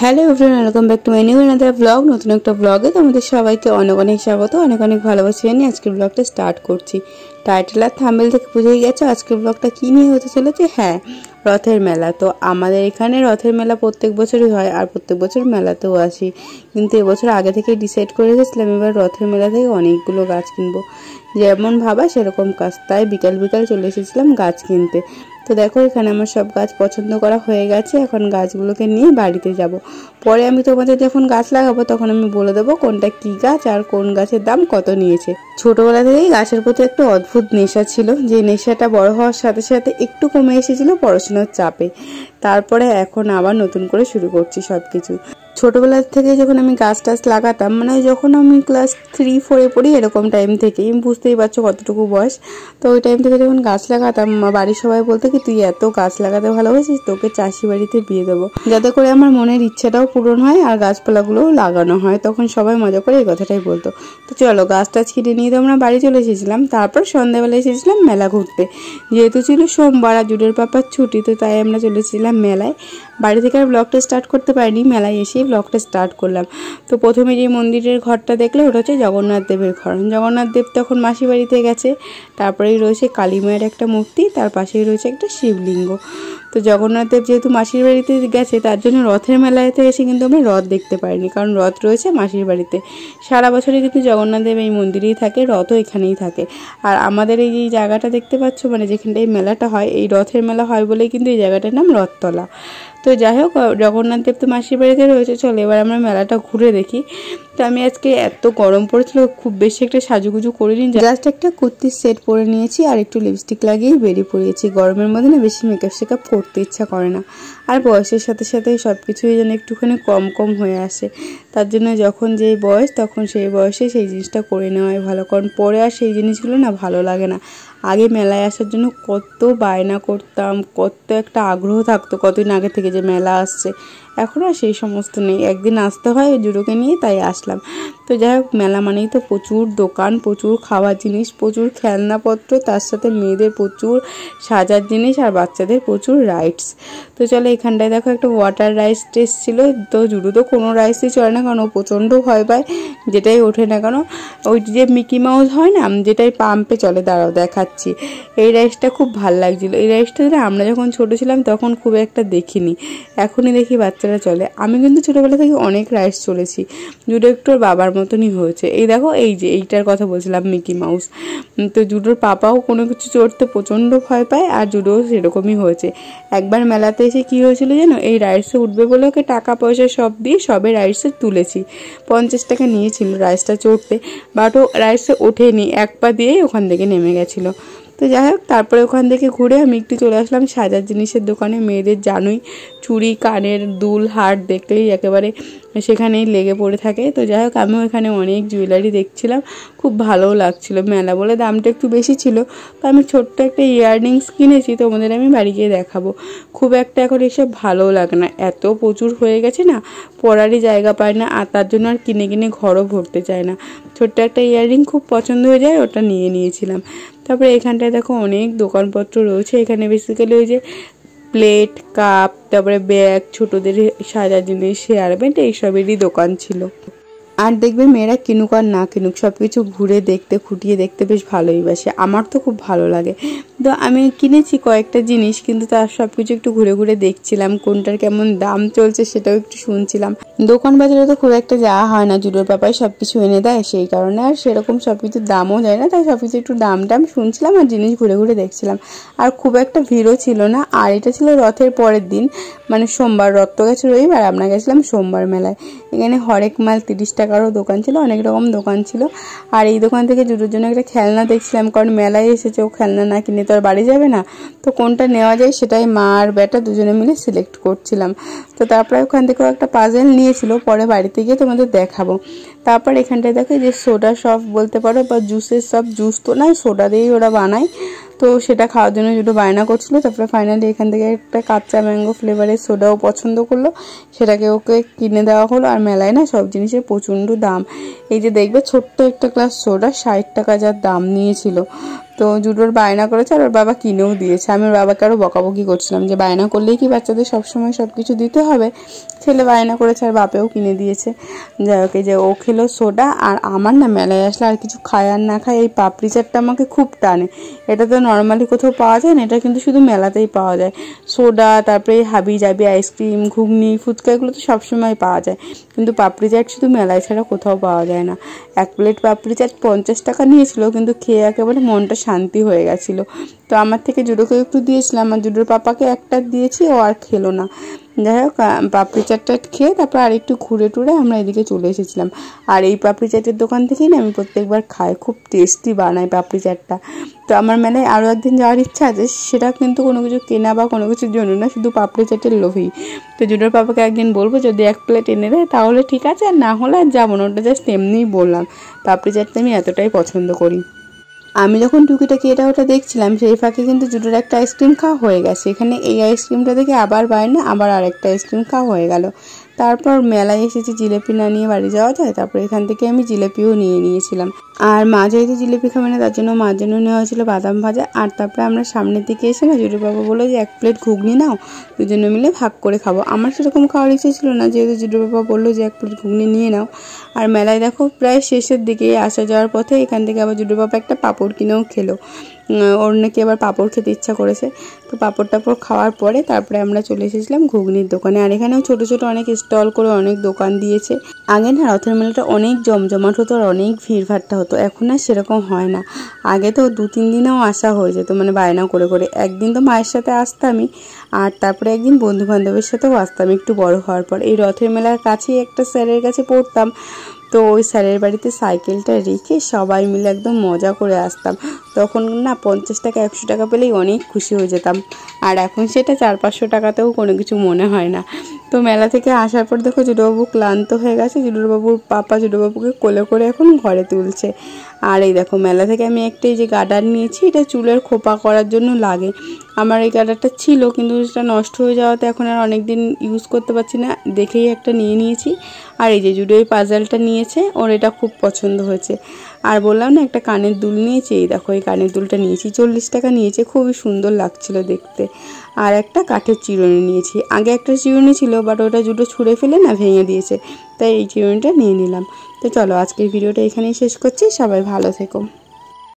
Hello everyone, welcome back to my new another blog. নতুন একটা ব্লগে তোমাদের সবাইকে অনেক অনেক স্বাগত, অনেক অনেক ভালোবাসা নিয়ে আজকের ব্লগটা স্টার্ট করছি। টাইটেল আর থাম্বনেল থেকে বুঝেই গেছো আজকের ব্লগটা কী নিয়ে হতে চলেছে। হ্যাঁ, রথের মেলা। তো আমাদের এখানে রথের মেলা প্রত্যেক বছরই হয় আর প্রত্যেক বছর মেলাতেও আসি, কিন্তু এবছর আগে থেকে ডিসাইড করে রেখেছিলাম এবার রথের মেলা থেকে অনেকগুলো গাছ কিনবো। যেমন ভাবা সেরকম কাজ, তাই বিকাল বিকাল চলে এসেছিলাম গাছ কিনতে। তো দেখো এখানে আমার সব গাছ পছন্দ করা হয়ে গেছে, এখন গাছগুলোকে নিয়ে বাড়িতে যাব। পরে আমি তোমাদের যখন গাছ লাগাবো তখন আমি বলে দেবো কোনটা কি গাছ আর কোন গাছের দাম কত নিয়েছে। ছোটবেলা থেকেই গাছের প্রতি একটা অদ্ভুত নেশা ছিল, যে নেশাটা বড় হওয়ার সাথে সাথে একটু কমে এসেছিল পড়াশোনার চাপে। তারপরে এখন আবার নতুন করে শুরু করছি সবকিছু। ছোটবেলা থেকে যখন আমি গাছ টাছ লাগাতাম, মানে যখন আমি ক্লাস 3-4-এ পড়ি এরকম টাইম থেকেই, বুঝতেই পারছো কতটুকু বয়স। তো ওই টাইম থেকে যখন গাছ লাগাতাম বাড়ির সবাই বলতো কি তুই এত গাছ লাগাতে ভালোবাসিস, তোকে চাষি বাড়িতে বিয়ে দেবো, যাতে করে আমার মনের ইচ্ছাটাও পূরণ হয় আর গাছপালাগুলোও লাগানো হয়। তখন সবাই মজা করে এই কথাটাই বলতো। তো চলো গাছ টাছ কিনে নিয়ে তো আমরা বাড়ি চলে এসেছিলাম। তারপর সন্ধ্যাবেলা এসেছিলাম মেলা ঘুরতে, যেহেতু ছিল সোমবার আর জুডের পাপার ছুটি, তো তাই আমরা চলে এসেছিলাম মেলায়। বাড়ি থেকে আর ব্লগটা স্টার্ট করতে পারিনি, মেলায় এসেই ব্লগটা স্টার্ট করলাম। তো প্রথমে যে মন্দিরের ঘরটা দেখলে ওটা হচ্ছে জগন্নাথ দেবের ঘর। জগন্নাথ দেব তখন মাসি বাড়িতে গেছে। তারপরেই রয়েছে কালী মায়ের একটা মূর্তি, তার পাশেই রয়েছে একটা শিবলিঙ্গ। তো জগন্নাথ দেব যেহেতু মাসির বাড়িতে গেছে তার জন্য রথের মেলাতে এসে কিন্তু আমরা রথ দেখতে পারিনি, কারণ রথ রয়েছে মাসির বাড়িতে। সারা বছরই কিন্তু জগন্নাথ দেব এই মন্দিরেই থাকে, রথও এখানেই থাকে। আর আমাদের এই যে জায়গাটা দেখতে পাচ্ছ, মানে যেখানটায় মেলাটা হয়, এই রথের মেলা হয় বলেই কিন্তু এই জায়গাটার নাম রথতলা। তো যাই হোক, জগন্নাথ দেব তো মাসির বাড়িতে রয়েছে, চলো এবার আমরা মেলাটা ঘুরে দেখি। তো আমি আজকে এত গরম পড়েছিল, খুব বেশি একটা সাজুগুজু করিনি, জাস্ট একটা কুর্তির সেট পরে নিয়েছি আর একটু লিপস্টিক লাগিয়ে বেরিয়ে পড়িয়েছি। গরমের মধ্যে না বেশি মেকআপ শেকআপ করতে ইচ্ছা করে না, আর বয়সের সাথে সাথে সব কিছুই যেন একটুখানি কম কম হয়ে আসে। তার জন্য যখন যেই বয়স তখন সেই বয়সে সেই জিনিসটা করে নেওয়াই ভালো, কারণ পরে আর সেই জিনিসগুলো না ভালো লাগে না। আগে মেলায় আসার জন্য কত বায়না করতাম, কত একটা আগ্রহ থাকতো কতদিন আগে থেকে যে মেলা আসছে। এখন আর সেই সমস্ত নেই, একদিন আসতে হয় জুডোকে নিয়ে, তাই আসলাম। তো যাই হোক, মেলা মানেই তো প্রচুর দোকান, প্রচুর খাওয়ার জিনিস, প্রচুর খেলনাপত্র, তার সাথে মেয়েদের প্রচুর সাজার জিনিস আর বাচ্চাদের প্রচুর রাইডস। তো চলো এখানটায় দেখো একটা ওয়াটার রাইডস টেস্ট ছিল। তো জুডো তো কোনো রাইডসই চলে না, কারণ ও প্রচণ্ড ভয় পায়, যেটাই ওঠে না কেন। ওই যে মিকি মাউস হয় না, যেটাই পাম্পে চলে, দাঁড়াও দেখাচ্ছি। এই রাইডসটা খুব ভাল লাগছিল। এই রাইডসটা আমরা যখন ছোটো ছিলাম তখন খুব একটা দেখিনি, এখনই দেখি বাচ্চারা চলে। আমি কিন্তু ছোটোবেলা থেকে অনেক রাইডস চলেছি, জুডো একটু ওর বাবার মতনই হয়েছে। এই দেখো, এই যে এইটার কথা বলছিলাম মিকি মাউস। তো জুডোর পাপাও কোনো কিছু চড়তে প্রচণ্ড ভয় পায়, আর জুডোও সেরকমই হয়েছে। একবার মেলাতে এসে কী হয়েছিল যেন, এই রাইডসে উঠবে বলে ওকে টাকা পয়সা সব দিয়ে সবে রাইডসে তুলেছি। 50 টাকা নিয়েছিল রাইডসটা চড়তে, বাট ও রাইডসে ওঠেনি, এক পা দিয়েই ওখান থেকে নেমে গেছিলো। তো যাই হোক, তারপরে ওখান থেকে ঘুরে আমি একটু চলে আসলাম সাজার জিনিসের দোকানে। মেয়েদের জানোই চুড়ি, কানের দুল, হার দেখলেই একেবারে সেখানেই লেগে পড়ে থাকে। তো যাই হোক, আমিও এখানে অনেক জুয়েলারি দেখছিলাম, খুব ভালোও লাগছিল। মেলা বলে দামটা একটু বেশি ছিল, তো আমি ছোট্ট একটা ইয়াররিংস কিনেছি, তোমাদের আমি বাড়ি গিয়ে দেখাবো। খুব একটা এখন এসব ভালোও লাগে না, এত প্রচুর হয়ে গেছে না, পরারই জায়গা পায় না, আর তার জন্য আর কিনে কিনে ঘরও ভরতে চায় না। ছোট্ট একটা ইয়াররিং খুব পছন্দ হয়ে যায়, ওটা নিয়ে নিয়েছিলাম। তারপরে এখানটায় দেখো অনেক দোকানপত্র রয়েছে। এখানে বেসিক্যালি ওই যে প্লেট, কাপ, তারপরে ব্যাগ, ছোটদের সাজার জিনিস, শেয়ার ব্যান্ড, এইসবেরই দোকান ছিল। আর দেখবে মেয়েরা কিনুক আর না কিনুক, সব কিছু ঘুরে দেখতে, খুঁটিয়ে দেখতে বেশ ভালোই বাসে। আমার তো খুব ভালো লাগে। তো আমি কিনেছি কয়েকটা জিনিস, কিন্তু তার সব কিছু একটু ঘুরে ঘুরে দেখছিলাম, কোনটার কেমন দাম চলছে সেটাও একটু শুনছিলাম। দোকান বাজারে তো খুব একটা যাওয়া হয় না, জুডোর পাপাই সব কিছু এনে দেয়, সেই কারণে আর সেরকম সব কিছুর দামও যায় না, তাই সব কিছু একটু দাম শুনছিলাম আর জিনিস ঘুরে ঘুরে দেখছিলাম। আর খুব একটা ভিড়ও ছিল না। আর এটা ছিল রথের পরের দিন, মানে সোমবার। রথ তো গেছে রবিবার, আমরা গেছিলাম সোমবার মেলায়। এখানে হরেক মাল 30 টাকারও দোকান ছিল, অনেক রকম দোকান ছিল। আর এই দোকান থেকে জুডোর জন্য একটা খেলনা দেখছিলাম, কারণ মেলায় এসেছে, ও খেলনা না কিনে তো আর বাড়ি যাবে না। তো কোনটা নেওয়া যায় সেটাই মা আর বেটা দুজনে মিলে সিলেক্ট করছিলাম। তো তারপরে ওখান থেকেও একটা পাজেল নিয়েছিল, পরে বাড়িতে গিয়ে তোমাদের দেখাবো। তারপর এখানটায় দেখো যে সোডা শপ বলতে পারো, বা জুসের শপ। জুস তো নয়, সোডা দিয়েই ওরা বানায়। তো সেটা খাওয়ার জন্য জুডো বায়না করছিল। তারপরে ফাইনালি এখান থেকে একটা কাঁচা ম্যাঙ্গো ফ্লেভারের সোডাও পছন্দ করলো, সেটাকে ওকে কিনে দেওয়া হলো। আর মেলায় না সব জিনিসের প্রচণ্ড দাম। এই যে দেখবে ছোট্ট একটা গ্লাস সোডা 60 টাকা যার দাম নিয়েছিল। তো জুডোর বায়না করেছে আর ওর বাবা কিনেও দিয়েছে। আমি ওর বাবাকে আরও বকাবকি করছিলাম যে বায়না করলেই কি বাচ্চাদের সবসময় সব কিছু দিতে হবে, ছেলে বায়না করেছে আর বাপেও কিনে দিয়েছে। যাই হোক, এই যে ও খেলো সোডা। আর আমার না মেলায় আসলে আর কিছু খায় আর না খায় এই পাপড়ি চাটটা আমাকে খুব টানে। এটা তো নর্মালি কোথাও পাওয়া যায় না, এটা কিন্তু শুধু মেলাতেই পাওয়া যায়। সোডা, তারপরে হাবি জাবি আইসক্রিম, ঘুগনি, ফুচকা এগুলো তো সবসময় পাওয়া যায়, কিন্তু পাপড়ি চাট শুধু মেলায় ছাড়া কোথাও পাওয়া যায় না। 1 প্লেট পাপড়ি চাট 50 টাকা নিয়েছিল, কিন্তু খেয়ে একেবারে মনটা শান্তি হয়ে গেছিলো। তো আমার থেকে জুডোকে একটু দিয়েছিলাম, আর জুডোর পাপাকে একটা দিয়েছি, ও আর খেলো না। যাই হোক, পাপড়ি চাটটা খেয়ে তারপর আর একটু ঘুরে টুরে আমরা এদিকে চলে এসেছিলাম। আর এই পাপড়ি চাটের দোকান থেকেই না আমি প্রত্যেকবার খাই, খুব টেস্টি বানাই পাপড়ি চাটটা। তো আমার মেলায় আরও একদিন যাওয়ার ইচ্ছা আছে, সেটা কিন্তু কোনো কিছু কেনা বা কোনো কিছুর জন্য না, শুধু পাপড়ি চাটের লোভেই। তো জুডোর পাপাকে একদিন বলবো যদি 1 প্লেট এনে দেয় তাহলে ঠিক আছে, আর না হলে আর যাবো না। ওটা জাস্ট এমনিই বললাম, পাপড়ি চাটটা আমি এতটাই পছন্দ করি। আমি যখন টুকিটাকি এটা ওটা দেখছিলাম, সেই ফাঁকে কিন্তু জুডোর একটা আইসক্রিম খাওয়া হয়ে গেছে। এখানে এই আইসক্রিমটা দেখে আবার বায়না, আবার আরেকটা আইসক্রিম খাওয়া হয়ে গেল। তারপর মেলায় এসেছি, জিলেপি না নিয়ে বাড়ি যাওয়া যায়। তারপর এখান থেকে আমি জিলেপিও নিয়েছিলাম। আর মা যেহেতু জিলেপি খাবে না, তার জন্য মার জন্য নেওয়া হয়েছিল বাদাম ভাজা। আর তারপরে আমরা সামনের দিকে এসে না জুডোর বাবা বললো যে 1 প্লেট ঘুগনি নাও, দুজনে মিলে ভাগ করে খাবো। আমার সেরকম খাওয়ার ইচ্ছে ছিল না, যেহেতু জুডোর বাবা বললো যে 1 প্লেট ঘুগনি নিয়ে নাও। আর মেলায় দেখো প্রায় শেষের দিকে আসা যাওয়ার পথে এখান থেকে আবার জুডোর বাবা একটা পাঁপড় কিনেও খেলো। ওর নাকি আবার পাঁপড় খেতে ইচ্ছা করেছে। তো পাঁপড় টাপড় খাওয়ার পরে তারপরে আমরা চলে এসেছিলাম ঘুগনির দোকানে। আর এখানেও ছোটো ছোটো অনেক স্টল করে অনেক দোকান দিয়েছে। আগে না রথের মেলাটা অনেক জমজমাট হতো আর অনেক ভিড়ভাট্টা হতো, এখন আর সেরকম হয় না। আগে তো 2-3 দিনেও আসা হয়ে যেত, মানে বায়না করে করে। একদিন তো মায়ের সাথে আসতামই, আর তারপরে একদিন বন্ধু বান্ধবের সাথেও আসতাম একটু বড় হওয়ার পর। এই রথের মেলার কাছেই একটা স্যারের কাছে পড়তাম, তো ওই স্যারের বাড়িতে সাইকেলটা রেখে সবাই মিলে একদম মজা করে আসতাম। তখন না 50 টাকা 100 টাকা পেলেই অনেক খুশি হয়ে যেতাম, আর এখন সেটা 400-500 টাকাতেও কোনো কিছু মনে হয় না। তো মেলা থেকে আসার পর দেখো জুডোবাবু ক্লান্ত হয়ে গেছে, জুডোবাবুর পাপা জুডোবাবুকে কোলে করে এখন ঘরে তুলছে। আর এই দেখো মেলা থেকে আমি একটা এই যে গার্ডার নিয়েছি, এটা চুলের খোপা করার জন্য লাগে। আমার এই গার্ডারটা ছিল, কিন্তু সেটা নষ্ট হয়ে যাওয়াতে এখন আর অনেক দিন ইউজ করতে পারছি না, দেখেই একটা নিয়েছি। আর এই যে জুডো এই পাজলটা নিয়েছে, ওর এটা খুব পছন্দ হয়েছে। আর বললাম না একটা কানের দুল নিয়েছি, এই দেখো এই কানের দুলটা নিয়েছি, 40 টাকা নিয়েছে, খুবই সুন্দর লাগছিল দেখতে। আর একটা কাঠের চিরুনি নিয়েছি। আগে একটা চিরুনি ছিল, বাট ওটা জুডো ছুঁড়ে ফেলে না ভেঙে দিয়েছে, তাই এই চিরুনিটা নিয়ে নিলাম। তো চলো আজকের ভিডিওটা এখানেই শেষ করছি, সবাই ভালো থেকো।